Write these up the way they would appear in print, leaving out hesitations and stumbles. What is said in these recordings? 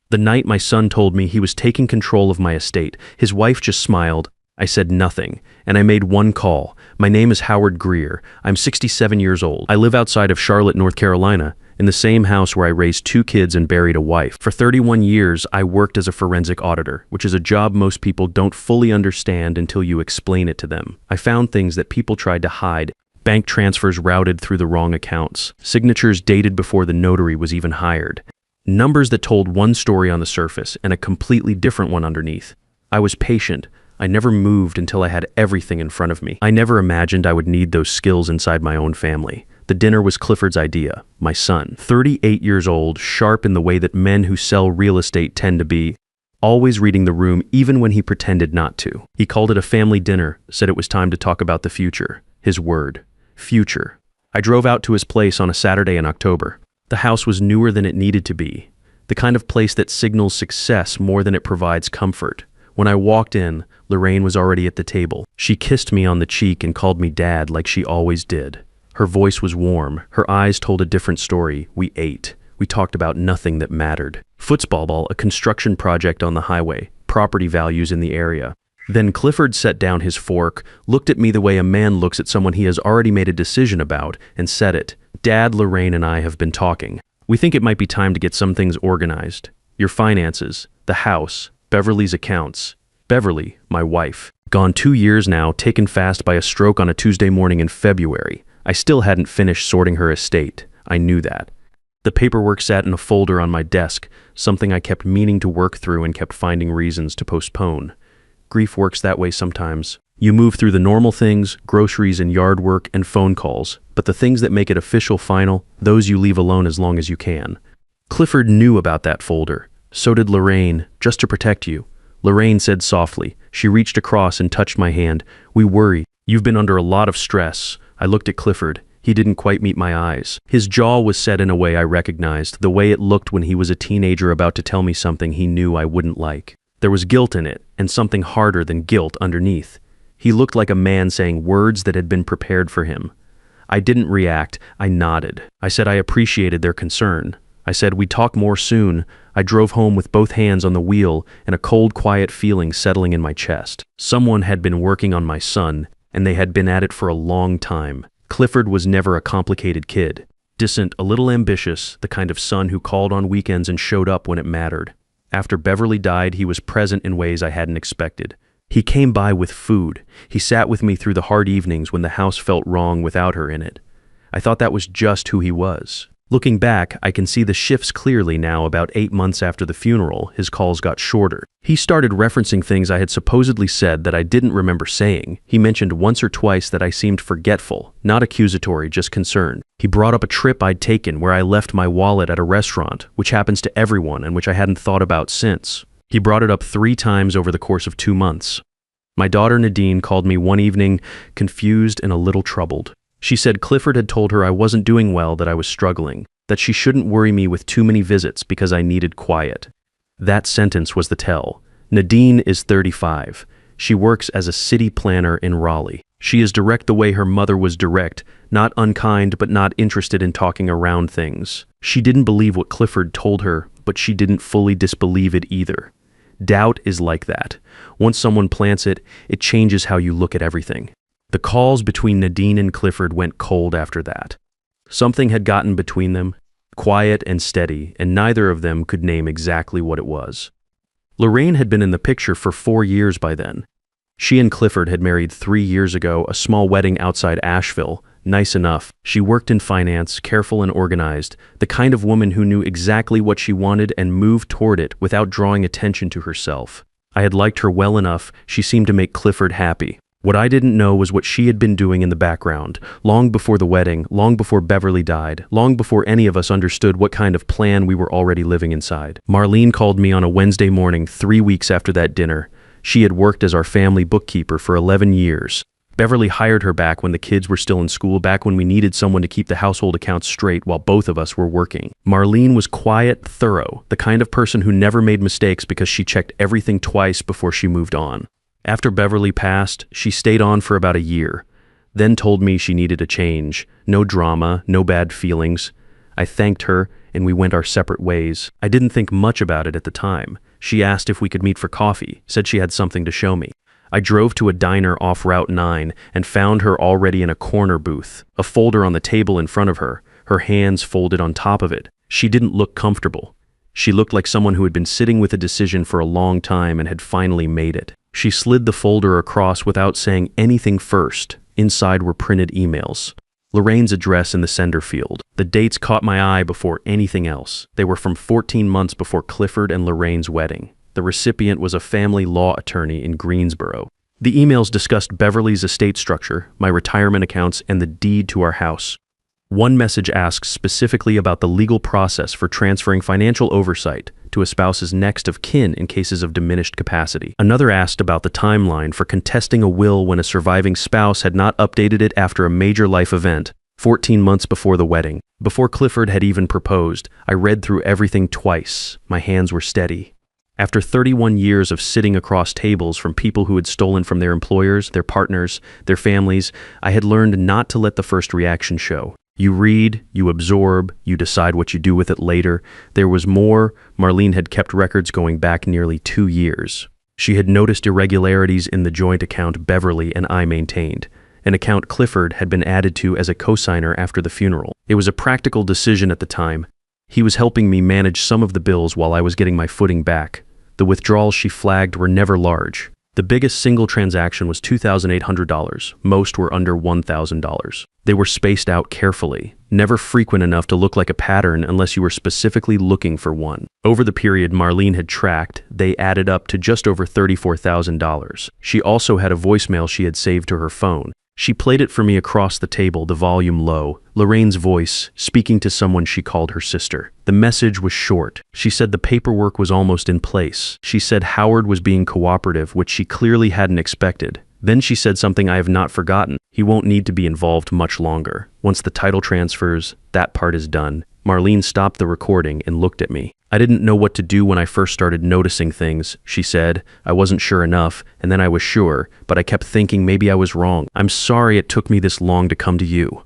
The night my son told me he was taking control of my estate, his wife just smiled. I said nothing, and I made one call. My name is Howard Greer. I'm 67 years old. I live outside of Charlotte, North Carolina, in the same house where I raised 2 kids and buried a wife. For 31 years, I worked as a forensic auditor, which is a job most people don't fully understand until you explain it to them. I found things that people tried to hide. Bank transfers routed through the wrong accounts. Signatures dated before the notary was even hired. Numbers that told one story on the surface and a completely different one underneath. I was patient. I never moved until I had everything in front of me. I never imagined I would need those skills inside my own family. The dinner was Clifford's idea, my son. 38 years old, sharp in the way that men who sell real estate tend to be, always reading the room even when he pretended not to. He called it a family dinner, said it was time to talk about the future. His word, future. I drove out to his place on a Saturday in October. The house was newer than it needed to be, the kind of place that signals success more than it provides comfort. When I walked in, Lorraine was already at the table. She kissed me on the cheek and called me Dad like she always did. Her voice was warm. Her eyes told a different story. We ate. We talked about nothing that mattered. Football, a construction project on the highway, property values in the area. Then Clifford set down his fork, looked at me the way a man looks at someone he has already made a decision about, and said it. Dad, Lorraine, and I have been talking. We think it might be time to get some things organized. Your finances, the house, Beverly's accounts. Beverly, my wife. Gone 2 years now, taken fast by a stroke on a Tuesday morning in February. I still hadn't finished sorting her estate. I knew that. The paperwork sat in a folder on my desk, something I kept meaning to work through and kept finding reasons to postpone. Grief works that way sometimes. You move through the normal things, groceries and yard work and phone calls, but the things that make it official final, those you leave alone as long as you can. Clifford knew about that folder. So did Lorraine, just to protect you. Lorraine said softly. She reached across and touched my hand. We worry. You've been under a lot of stress. I looked at Clifford. He didn't quite meet my eyes. His jaw was set in a way I recognized, the way it looked when he was a teenager about to tell me something he knew I wouldn't like. There was guilt in it, and something harder than guilt underneath. He looked like a man saying words that had been prepared for him. I didn't react. I nodded. I said I appreciated their concern. I said we'd talk more soon. I drove home with both hands on the wheel and a cold, quiet feeling settling in my chest. Someone had been working on my son, and they had been at it for a long time. Clifford was never a complicated kid. Distant, a little ambitious, the kind of son who called on weekends and showed up when it mattered. After Beverly died, he was present in ways I hadn't expected. He came by with food. He sat with me through the hard evenings when the house felt wrong without her in it. I thought that was just who he was. Looking back, I can see the shifts clearly now. About 8 months after the funeral, his calls got shorter. He started referencing things I had supposedly said that I didn't remember saying. He mentioned once or twice that I seemed forgetful, not accusatory, just concerned. He brought up a trip I'd taken where I left my wallet at a restaurant, which happens to everyone and which I hadn't thought about since. He brought it up 3 times over the course of 2 months. My daughter Nadine called me one evening, confused and a little troubled. She said Clifford had told her I wasn't doing well, that I was struggling, that she shouldn't worry me with too many visits because I needed quiet. That sentence was the tell. Nadine is 35. She works as a city planner in Raleigh. She is direct the way her mother was direct, not unkind but not interested in talking around things. She didn't believe what Clifford told her, but she didn't fully disbelieve it either. Doubt is like that. Once someone plants it, it changes how you look at everything. The calls between Nadine and Clifford went cold after that. Something had gotten between them, quiet and steady, and neither of them could name exactly what it was. Lorraine had been in the picture for 4 years by then. She and Clifford had married 3 years ago, a small wedding outside Asheville. Nice enough. She worked in finance, careful and organized, the kind of woman who knew exactly what she wanted and moved toward it without drawing attention to herself. I had liked her well enough. She seemed to make Clifford happy. What I didn't know was what she had been doing in the background, long before the wedding, long before Beverly died, long before any of us understood what kind of plan we were already living inside. Marlene called me on a Wednesday morning 3 weeks after that dinner. She had worked as our family bookkeeper for 11 years. Beverly hired her back when the kids were still in school, back when we needed someone to keep the household accounts straight while both of us were working. Marlene was quiet, thorough, the kind of person who never made mistakes because she checked everything twice before she moved on. After Beverly passed, she stayed on for about a year, then told me she needed a change. No drama, no bad feelings. I thanked her, and we went our separate ways. I didn't think much about it at the time. She asked if we could meet for coffee, said she had something to show me. I drove to a diner off Route 9 and found her already in a corner booth, a folder on the table in front of her, her hands folded on top of it. She didn't look comfortable. She looked like someone who had been sitting with a decision for a long time and had finally made it. She slid the folder across without saying anything first. Inside were printed emails. Lorraine's address in the sender field. The dates caught my eye before anything else. They were from 14 months before Clifford and Lorraine's wedding. The recipient was a family law attorney in Greensboro. The emails discussed Beverly's estate structure, my retirement accounts, and the deed to our house. One message asks specifically about the legal process for transferring financial oversight to a spouse's next of kin in cases of diminished capacity. Another asked about the timeline for contesting a will when a surviving spouse had not updated it after a major life event, 14 months before the wedding. Before Clifford had even proposed, I read through everything twice. My hands were steady. After 31 years of sitting across tables from people who had stolen from their employers, their partners, their families, I had learned not to let the first reaction show. You read, you absorb, you decide what you do with it later. There was more. Marlene had kept records going back nearly 2 years. She had noticed irregularities in the joint account Beverly and I maintained, an account Clifford had been added to as a cosigner after the funeral. It was a practical decision at the time. He was helping me manage some of the bills while I was getting my footing back. The withdrawals she flagged were never large. The biggest single transaction was $2,800. Most were under $1,000. They were spaced out carefully, never frequent enough to look like a pattern unless you were specifically looking for one. Over the period Marlene had tracked, they added up to just over $34,000. She also had a voicemail she had saved to her phone. She played it for me across the table, the volume low. Lorraine's voice, speaking to someone she called her sister. The message was short. She said the paperwork was almost in place. She said Howard was being cooperative, which she clearly hadn't expected. Then she said something I have not forgotten. He won't need to be involved much longer. Once the title transfers, that part is done. Marlene stopped the recording and looked at me. I didn't know what to do when I first started noticing things, she said. I wasn't sure enough, and then I was sure, but I kept thinking maybe I was wrong. I'm sorry it took me this long to come to you.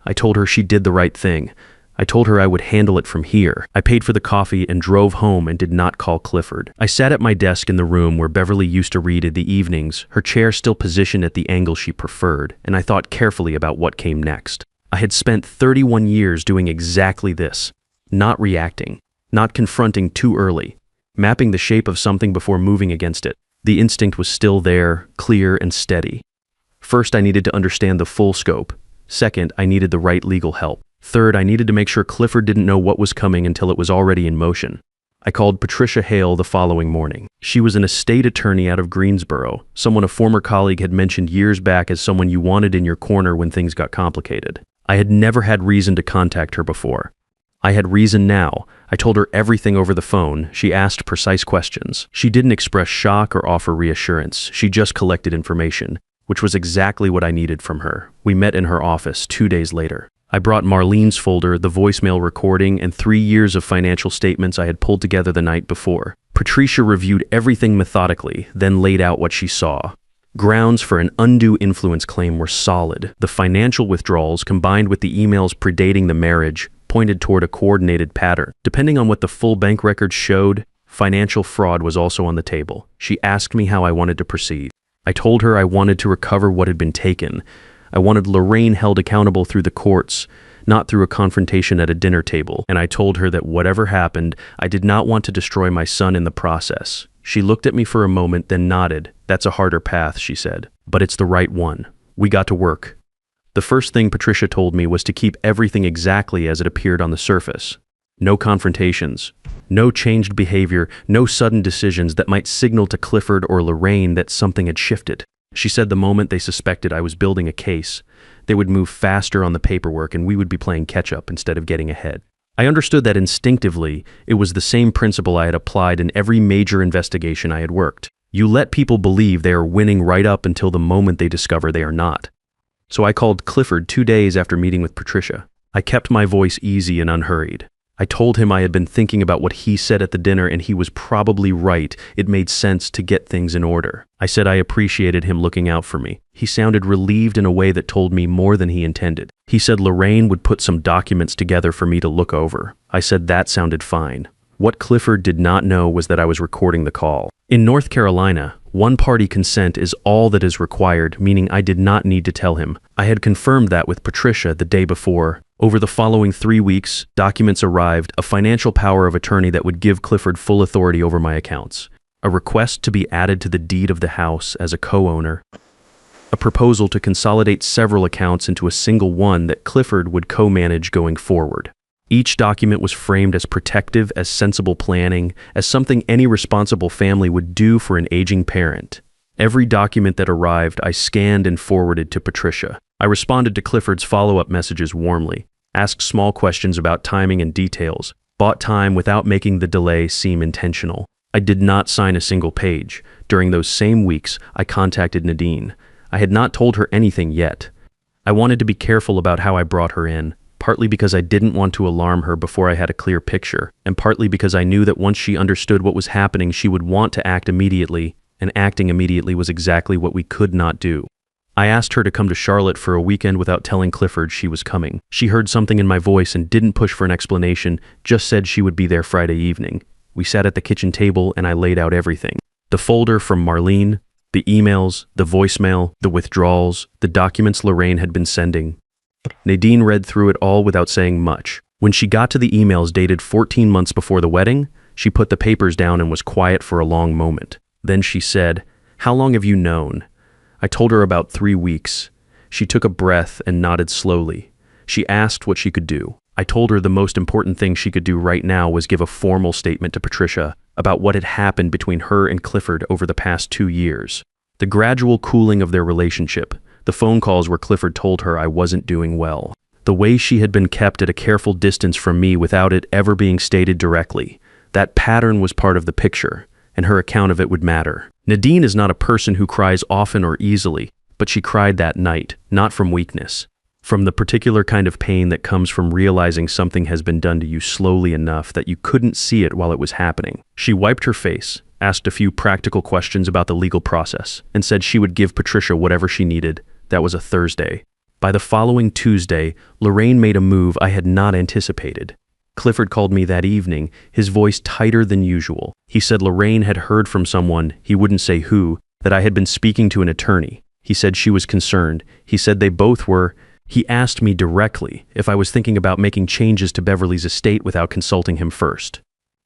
I told her she did the right thing. I told her I would handle it from here. I paid for the coffee and drove home and did not call Clifford. I sat at my desk in the room where Beverly used to read in the evenings, her chair still positioned at the angle she preferred, and I thought carefully about what came next. I had spent 31 years doing exactly this, not reacting, not confronting too early, mapping the shape of something before moving against it. The instinct was still there, clear and steady. First, I needed to understand the full scope. Second, I needed the right legal help. Third, I needed to make sure Clifford didn't know what was coming until it was already in motion. I called Patricia Hale the following morning. She was an estate attorney out of Greensboro, someone a former colleague had mentioned years back as someone you wanted in your corner when things got complicated. I had never had reason to contact her before. I had reason now. I told her everything over the phone. She asked precise questions. She didn't express shock or offer reassurance. She just collected information, which was exactly what I needed from her. We met in her office 2 days later. I brought Marlene's folder, the voicemail recording, and 3 years of financial statements I had pulled together the night before. Patricia reviewed everything methodically, then laid out what she saw. Grounds for an undue influence claim were solid. The financial withdrawals, combined with the emails predating the marriage, pointed toward a coordinated pattern. Depending on what the full bank records showed, financial fraud was also on the table. She asked me how I wanted to proceed. I told her I wanted to recover what had been taken. I wanted Lorraine held accountable through the courts, not through a confrontation at a dinner table, and I told her that whatever happened, I did not want to destroy my son in the process. She looked at me for a moment, then nodded. That's a harder path, she said, but it's the right one. We got to work. The first thing Patricia told me was to keep everything exactly as it appeared on the surface. No confrontations, no changed behavior, no sudden decisions that might signal to Clifford or Lorraine that something had shifted. She said the moment they suspected I was building a case, they would move faster on the paperwork and we would be playing catch-up instead of getting ahead. I understood that instinctively, it was the same principle I had applied in every major investigation I had worked. You let people believe they are winning right up until the moment they discover they are not. So I called Clifford 2 days after meeting with Patricia. I kept my voice easy and unhurried. I told him I had been thinking about what he said at the dinner and he was probably right. It made sense to get things in order. I said I appreciated him looking out for me. He sounded relieved in a way that told me more than he intended. He said Lorraine would put some documents together for me to look over. I said that sounded fine. What Clifford did not know was that I was recording the call. In North Carolina, one-party consent is all that is required, meaning I did not need to tell him. I had confirmed that with Patricia the day before. Over the following 3 weeks, documents arrived, a financial power of attorney that would give Clifford full authority over my accounts, a request to be added to the deed of the house as a co-owner, a proposal to consolidate several accounts into a single one that Clifford would co-manage going forward. Each document was framed as protective, as sensible planning, as something any responsible family would do for an aging parent. Every document that arrived, I scanned and forwarded to Patricia. I responded to Clifford's follow-up messages warmly, asked small questions about timing and details, bought time without making the delay seem intentional. I did not sign a single page. During those same weeks, I contacted Nadine. I had not told her anything yet. I wanted to be careful about how I brought her in, partly because I didn't want to alarm her before I had a clear picture, and partly because I knew that once she understood what was happening, she would want to act immediately, and acting immediately was exactly what we could not do. I asked her to come to Charlotte for a weekend without telling Clifford she was coming. She heard something in my voice and didn't push for an explanation, just said she would be there Friday evening. We sat at the kitchen table and I laid out everything. The folder from Marlene, the emails, the voicemail, the withdrawals, the documents Lorraine had been sending. Nadine read through it all without saying much. When she got to the emails dated 14 months before the wedding, she put the papers down and was quiet for a long moment. Then she said, "How long have you known?" I told her about 3 weeks. She took a breath and nodded slowly. She asked what she could do. I told her the most important thing she could do right now was give a formal statement to Patricia about what had happened between her and Clifford over the past 2 years. The gradual cooling of their relationship, the phone calls where Clifford told her I wasn't doing well, the way she had been kept at a careful distance from me without it ever being stated directly. That pattern was part of the picture, and her account of it would matter. Nadine is not a person who cries often or easily, but she cried that night, not from weakness, from the particular kind of pain that comes from realizing something has been done to you slowly enough that you couldn't see it while it was happening. She wiped her face, asked a few practical questions about the legal process, and said she would give Patricia whatever she needed. That was a Thursday. By the following Tuesday, Lorraine made a move I had not anticipated. Clifford called me that evening, his voice tighter than usual. He said Lorraine had heard from someone, he wouldn't say who, that I had been speaking to an attorney. He said she was concerned. He said they both were. He asked me directly if I was thinking about making changes to Beverly's estate without consulting him first.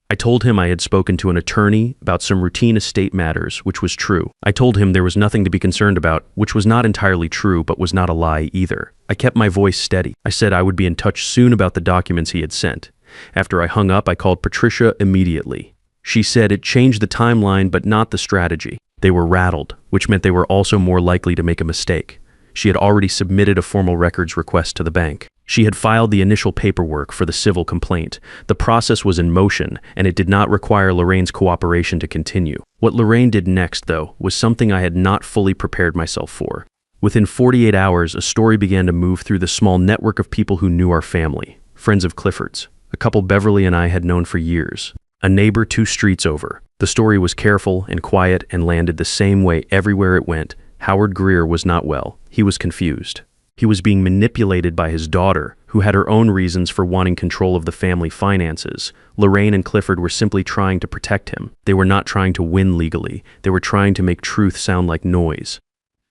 I told him I had spoken to an attorney about some routine estate matters, which was true. I told him there was nothing to be concerned about, which was not entirely true, but was not a lie either. I kept my voice steady. I said I would be in touch soon about the documents he had sent. After I hung up, I called Patricia immediately. She said it changed the timeline, but not the strategy. They were rattled, which meant they were also more likely to make a mistake. She had already submitted a formal records request to the bank. She had filed the initial paperwork for the civil complaint. The process was in motion, and it did not require Lorraine's cooperation to continue. What Lorraine did next, though, was something I had not fully prepared myself for. Within 48 hours, a story began to move through the small network of people who knew our family, friends of Clifford's, a couple Beverly and I had known for years, a neighbor 2 streets over. The story was careful and quiet and landed the same way everywhere it went. Howard Greer was not well. He was confused. He was being manipulated by his daughter, who had her own reasons for wanting control of the family finances. Lorraine and Clifford were simply trying to protect him. They were not trying to win legally. They were trying to make truth sound like noise.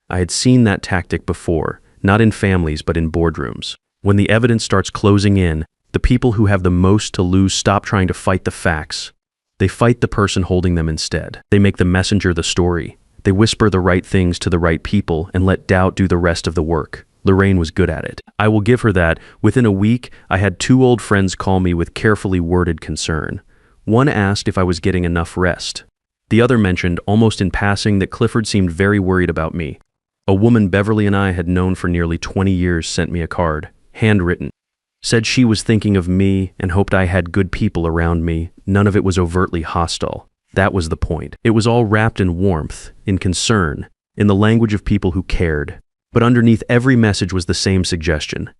I had seen that tactic before, not in families but in boardrooms. When the evidence starts closing in, the people who have the most to lose stop trying to fight the facts. They fight the person holding them instead. They make the messenger the story. They whisper the right things to the right people and let doubt do the rest of the work. Lorraine was good at it. I will give her that. Within a week, I had 2 old friends call me with carefully worded concern. One asked if I was getting enough rest. The other mentioned, almost in passing, that Clifford seemed very worried about me. A woman Beverly and I had known for nearly 20 years sent me a card, handwritten. Said she was thinking of me and hoped I had good people around me. None of it was overtly hostile. That was the point. It was all wrapped in warmth, in concern, in the language of people who cared. But underneath every message was the same suggestion.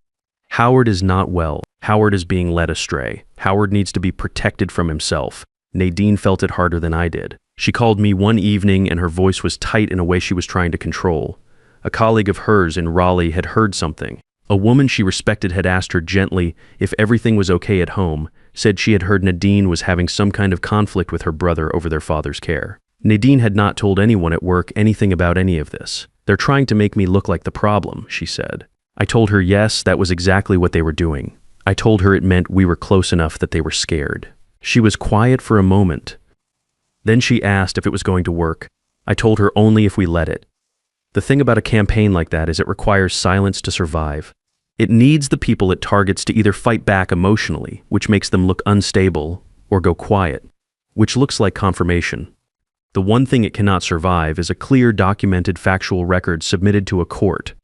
Howard is not well. Howard is being led astray. Howard needs to be protected from himself. Nadine felt it harder than I did. She called me one evening and her voice was tight in a way she was trying to control. A colleague of hers in Raleigh had heard something. A woman she respected had asked her gently if everything was okay at home, said she had heard Nadine was having some kind of conflict with her brother over their father's care. Nadine had not told anyone at work anything about any of this. "They're trying to make me look like the problem," she said. I told her yes, that was exactly what they were doing. I told her it meant we were close enough that they were scared. She was quiet for a moment. Then she asked if it was going to work. I told her only if we let it. The thing about a campaign like that is it requires silence to survive. It needs the people it targets to either fight back emotionally, which makes them look unstable, or go quiet, which looks like confirmation. The one thing it cannot survive is a clear, documented, factual record submitted to a court.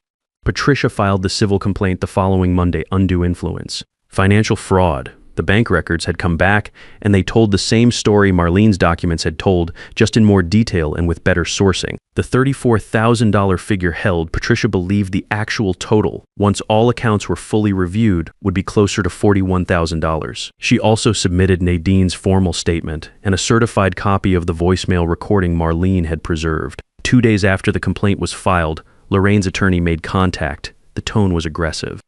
Patricia filed the civil complaint the following Monday, undue influence. Financial fraud. The bank records had come back, and they told the same story Marlene's documents had told, just in more detail and with better sourcing. The $34,000 figure held, Patricia believed the actual total, once all accounts were fully reviewed, would be closer to $41,000. She also submitted Nadine's formal statement and a certified copy of the voicemail recording Marlene had preserved. 2 days after the complaint was filed, Lorraine's attorney made contact. The tone was aggressive.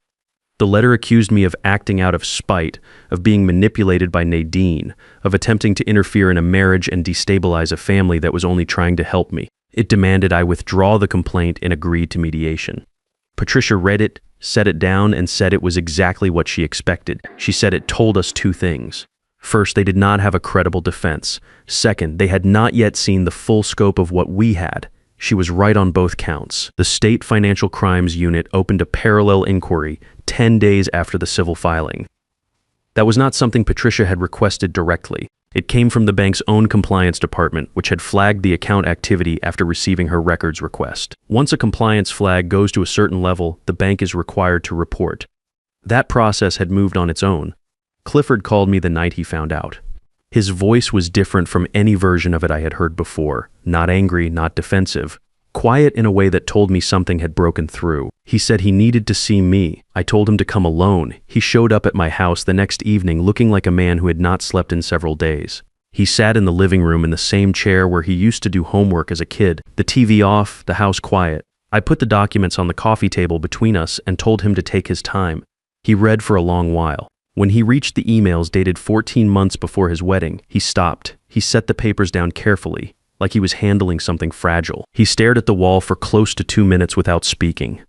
The letter accused me of acting out of spite, of being manipulated by Nadine, of attempting to interfere in a marriage and destabilize a family that was only trying to help me. It demanded I withdraw the complaint and agreed to mediation. Patricia read it, set it down, and said it was exactly what she expected. She said it told us two things. First, they did not have a credible defense. Second, they had not yet seen the full scope of what we had. She was right on both counts. The State Financial Crimes Unit opened a parallel inquiry 10 days after the civil filing. That was not something Patricia had requested directly. It came from the bank's own compliance department, which had flagged the account activity after receiving her records request. Once a compliance flag goes to a certain level, the bank is required to report. That process had moved on its own. Clifford called me the night he found out. His voice was different from any version of it I had heard before. Not angry, not defensive. Quiet in a way that told me something had broken through. He said he needed to see me. I told him to come alone. He showed up at my house the next evening looking like a man who had not slept in several days. He sat in the living room in the same chair where he used to do homework as a kid, the TV off, the house quiet. I put the documents on the coffee table between us and told him to take his time. He read for a long while. When he reached the emails dated 14 months before his wedding, he stopped. He set the papers down carefully, like he was handling something fragile. He stared at the wall for close to 2 minutes without speaking.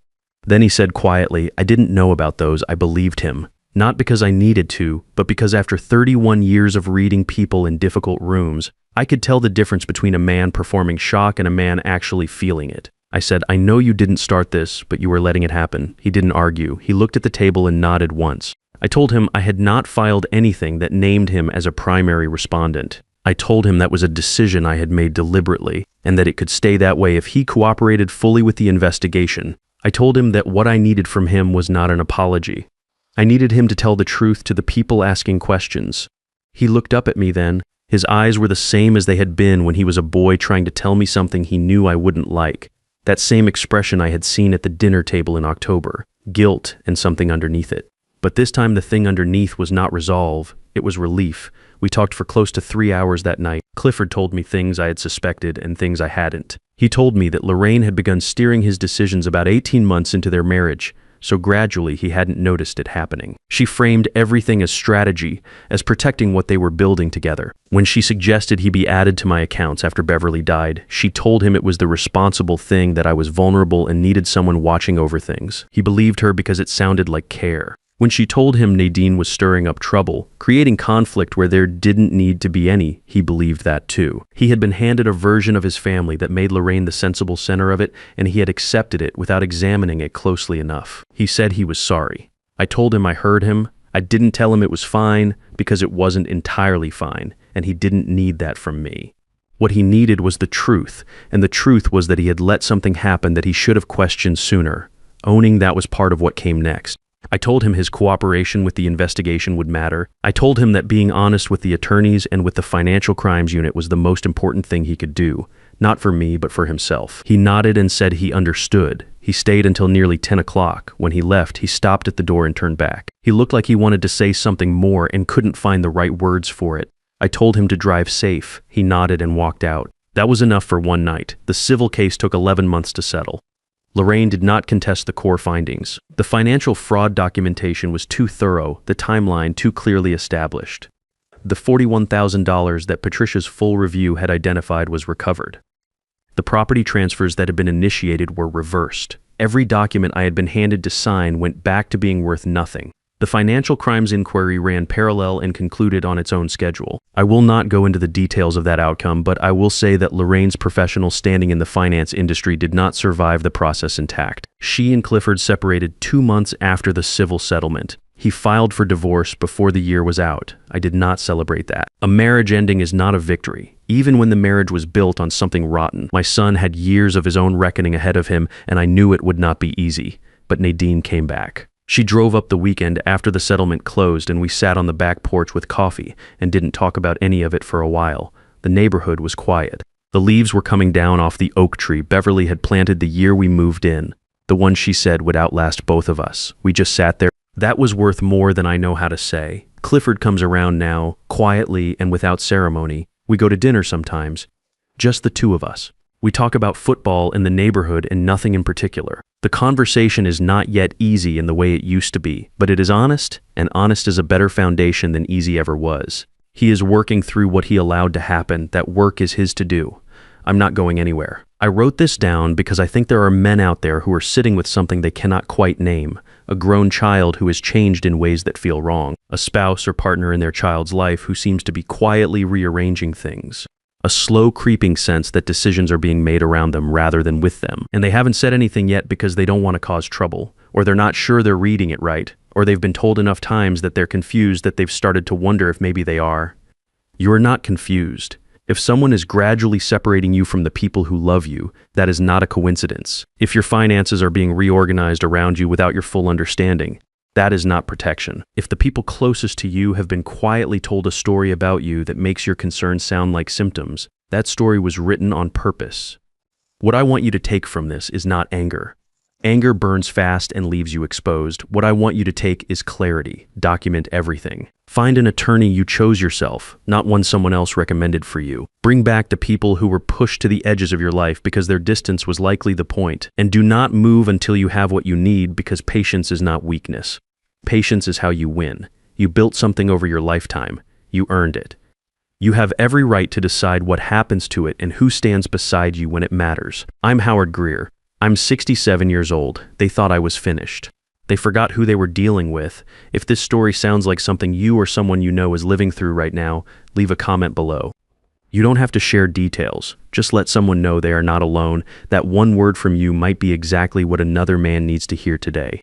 Then he said quietly, "I didn't know about those. I believed him. Not because I needed to, but because after 31 years of reading people in difficult rooms, I could tell the difference between a man performing shock and a man actually feeling it." I said, "I know you didn't start this, but you were letting it happen." He didn't argue. He looked at the table and nodded once. I told him I had not filed anything that named him as a primary respondent. I told him that was a decision I had made deliberately, and that it could stay that way if he cooperated fully with the investigation. I told him that what I needed from him was not an apology. I needed him to tell the truth to the people asking questions. He looked up at me then. His eyes were the same as they had been when he was a boy trying to tell me something he knew I wouldn't like. That same expression I had seen at the dinner table in October. Guilt and something underneath it. But this time the thing underneath was not resolve, it was relief. We talked for close to 3 hours that night. Clifford told me things I had suspected and things I hadn't. He told me that Lorraine had begun steering his decisions about 18 months into their marriage, so gradually he hadn't noticed it happening. She framed everything as strategy, as protecting what they were building together. When she suggested he be added to my accounts after Beverly died, she told him it was the responsible thing, that I was vulnerable and needed someone watching over things. He believed her because it sounded like care. When she told him Nadine was stirring up trouble, creating conflict where there didn't need to be any, he believed that too. He had been handed a version of his family that made Lorraine the sensible center of it, and he had accepted it without examining it closely enough. He said he was sorry. I told him I heard him. I didn't tell him it was fine, because it wasn't entirely fine, and he didn't need that from me. What he needed was the truth, and the truth was that he had let something happen that he should have questioned sooner. Owning that was part of what came next. I told him his cooperation with the investigation would matter. I told him that being honest with the attorneys and with the Financial Crimes Unit was the most important thing he could do, not for me, but for himself. He nodded and said he understood. He stayed until nearly 10 o'clock. When he left, he stopped at the door and turned back. He looked like he wanted to say something more and couldn't find the right words for it. I told him to drive safe. He nodded and walked out. That was enough for one night. The civil case took 11 months to settle. Lorraine did not contest the core findings. The financial fraud documentation was too thorough, the timeline too clearly established. The $41,000 that Patricia's full review had identified was recovered. The property transfers that had been initiated were reversed. Every document I had been handed to sign went back to being worth nothing. The financial crimes inquiry ran parallel and concluded on its own schedule. I will not go into the details of that outcome, but I will say that Lorraine's professional standing in the finance industry did not survive the process intact. She and Clifford separated 2 months after the civil settlement. He filed for divorce before the year was out. I did not celebrate that. A marriage ending is not a victory. Even when the marriage was built on something rotten, my son had years of his own reckoning ahead of him, and I knew it would not be easy. But Nadine came back. She drove up the weekend after the settlement closed, and we sat on the back porch with coffee and didn't talk about any of it for a while. The neighborhood was quiet. The leaves were coming down off the oak tree Beverly had planted the year we moved in, the one she said would outlast both of us. We just sat there. That was worth more than I know how to say. Clifford comes around now, quietly and without ceremony. We go to dinner sometimes, just the two of us. We talk about football in the neighborhood and nothing in particular. The conversation is not yet easy in the way it used to be, but it is honest, and honest is a better foundation than easy ever was. He is working through what he allowed to happen. That work is his to do. I'm not going anywhere. I wrote this down because I think there are men out there who are sitting with something they cannot quite name. A grown child who has changed in ways that feel wrong. A spouse or partner in their child's life who seems to be quietly rearranging things. A slow creeping sense that decisions are being made around them rather than with them. And they haven't said anything yet because they don't want to cause trouble, or they're not sure they're reading it right, or they've been told enough times that they're confused that they've started to wonder if maybe they are. You are not confused. If someone is gradually separating you from the people who love you, that is not a coincidence. If your finances are being reorganized around you without your full understanding, that is not protection. If the people closest to you have been quietly told a story about you that makes your concerns sound like symptoms, that story was written on purpose. What I want you to take from this is not anger. Anger burns fast and leaves you exposed. What I want you to take is clarity. Document everything. Find an attorney you chose yourself, not one someone else recommended for you. Bring back the people who were pushed to the edges of your life because their distance was likely the point. And do not move until you have what you need, because patience is not weakness. Patience is how you win. You built something over your lifetime. You earned it. You have every right to decide what happens to it and who stands beside you when it matters. I'm Howard Greer. I'm 67 years old. They thought I was finished. They forgot who they were dealing with. If this story sounds like something you or someone you know is living through right now, leave a comment below. You don't have to share details. Just let someone know they are not alone. That one word from you might be exactly what another man needs to hear today.